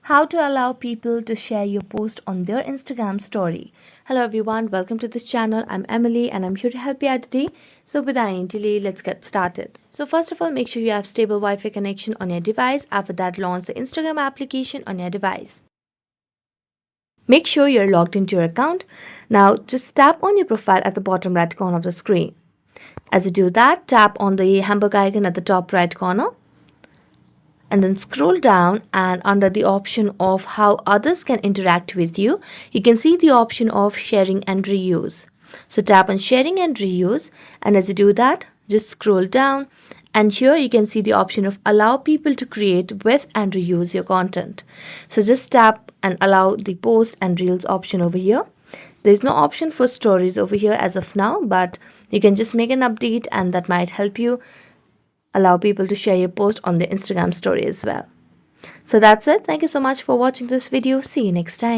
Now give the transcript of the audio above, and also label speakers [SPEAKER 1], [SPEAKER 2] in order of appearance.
[SPEAKER 1] How to allow people to share your post on their Instagram story. Hello everyone, welcome to this channel. I'm Emily and I'm here to help you out today. So without any delay, let's get started. So first of all, make sure you have stable Wi-Fi connection on your device. After that, launch the Instagram application on your device. Make sure you're logged into your account. Now just tap on your profile at the bottom right corner of the screen. As you do that, tap on the hamburger icon at the top right corner. And then scroll down, and under the option of how others can interact with you, you can see the option of sharing and reuse. So tap on sharing and reuse, and as you do that, just scroll down, and here you can see the option of allow people to create with and reuse your content. So just tap and allow the post and reels option over here. There's no option for stories over here as of now, but you can just make an update and that might help you allow people to share your post on their Instagram story as well. So that's it. Thank you so much for watching this video. See you next time.